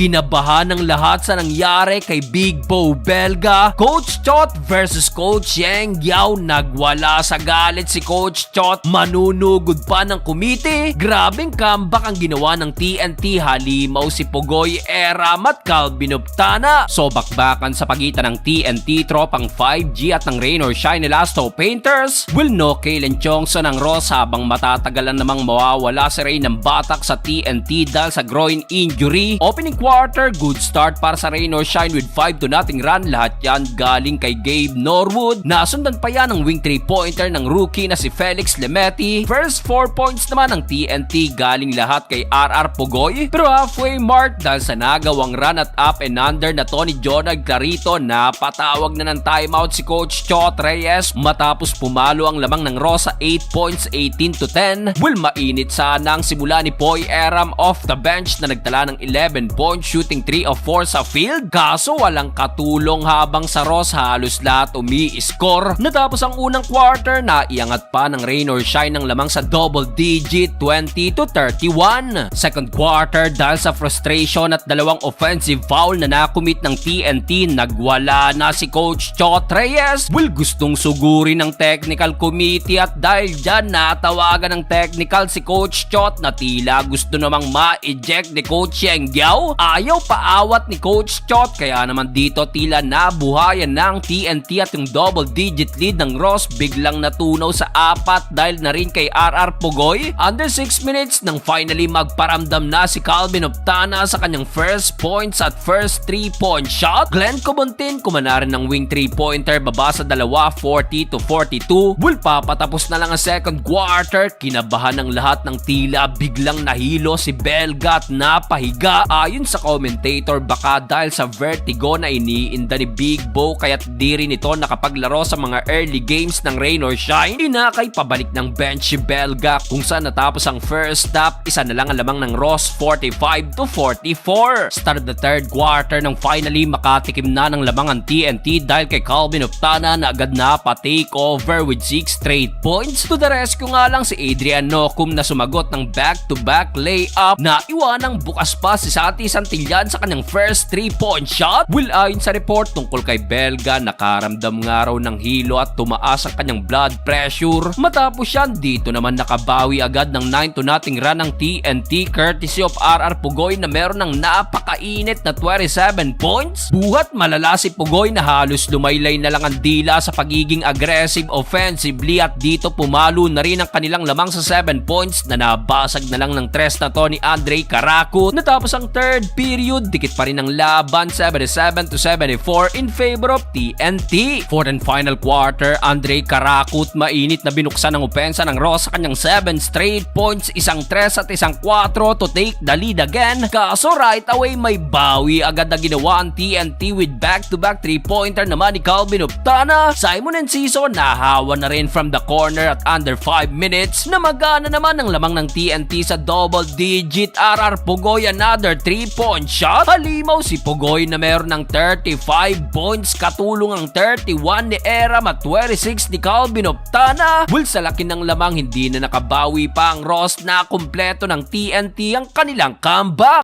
Kinabahan ng lahat sa nangyari kay Big Bo Belga. Coach Chot versus Coach Yeng Guiao. Nagwala sa galit si Coach Chot. Manunugod pa ng komite. Grabing comeback ang ginawa ng TNT. Halimaw si Pugoy Eram at Calvin Optana. So bakbakan sa pagitan ng TNT, tropang 5G at ng Rain or Shine Elasto Painters. Will no Kalen Chongson ang Ross habang matatagalan namang mawawala si Rain ng batak sa TNT dahil sa groin injury. Opening quarter, good start para sa Rain or Shine with 5-0 run. Lahat yan galing kay Gabe Norwood. Nasundan pa yan ng wing 3-pointer ng rookie na si Felix Lemeti. First 4 points naman ng TNT galing lahat kay RR Pugoy. Pero halfway mark dahil sa nagawang run at up and under na Tony Jonag Clarito, napatawag na ng timeout si Coach Chot Reyes matapos pumalo ang lamang ng Rosa 8 points, 18-10. Will mainit sana ang simula ni Poy Eram off the bench na nagtala ng 11 points, shooting 3 of 4 sa field. Kaso walang katulong habang sa Ross halos lahat umi-score. Natapos ang unang quarter na iangat pa ng Rain or Shine ng lamang sa double digit 20-31. Second quarter dahil sa frustration at dalawang offensive foul na nakumit ng TNT, nagwala na si Coach Chot Reyes. Will gustong sugurin ng technical committee at dahil dyan natawagan ng technical si Coach Chot na tila gusto namang ma-eject ni Coach Yeng Guiao. Ayaw paawat ni Coach Chot kaya naman dito tila nabuhayan ng TNT at yung double digit lead ng Ross biglang natunaw sa 4 dahil na rin kay RR Pugoy. Under 6 minutes nang finally magparamdam na si Calvin Optana sa kanyang first points at first 3-point shot. Glenn Cobontin kumana rin ng wing 3-pointer baba sa dalawa, 40-42. Will papatapos na lang ang second quarter. Kinabahan ng lahat ng tila biglang nahilo si Belga at napahiga. Ayon sa commentator, baka dahil sa vertigo na iniinda ni Big Bo kaya't di rin ito nakapaglaro sa mga early games ng Rain or Shine. Inakay pabalik ng bench si Belga kung saan natapos ang first half, isa na lang ang lamang ng Ross, 45-44. Start the third quarter nang finally makatikim na ng lamang ang TNT dahil kay Calvin Optana na agad na pa-take over with 6 straight points. To the rescue nga lang si Adrian Nocum na sumagot ng back-to-back layup na iwanang bukas pa si Santi Santillan sa kanyang first 3-point shot. Will ayon sa report tungkol kay Belga, nakaramdam nga raw ng hilo at tumaas ang kanyang blood pressure. Matapos yan, dito naman nakabawi agad ng 9-0 run ng TNT courtesy of RR Pugoy na meron ng napakainit na 27 points. Buhat malala si Pugoy na halos lumaylay na lang ang dila sa pagiging aggressive offensively at dito pumalo na rin ang kanilang lamang sa 7 points na nabasag na lang ng 3 na to ni Andre Caracut. Natapos ang third period, dikit pa rin ang laban, 77-74 in favor of TNT. Fourth and final quarter, Andre Caracut mainit na binuksan ng opensa ng Ross sa kanyang 7 straight points, isang 3 at isang 4 to take the lead again. Kaso right away may bawi agad na ginawa ang TNT with back-to-back 3-pointer naman ni Calvin Optana. Simon Enciso nahawa na rin from the corner at under 5 minutes na magana naman ang lamang ng TNT sa double digit. RR Pugoy another 3-point shot. Halimaw si Pugoy na meron ng 35 points katulong ang 31 ni Eram at 26 ni Calvin Optana. Will sa laki ng lamang hindi na nakabawi pa ang Ross na kumpleto ng TNT ang kanilang comeback.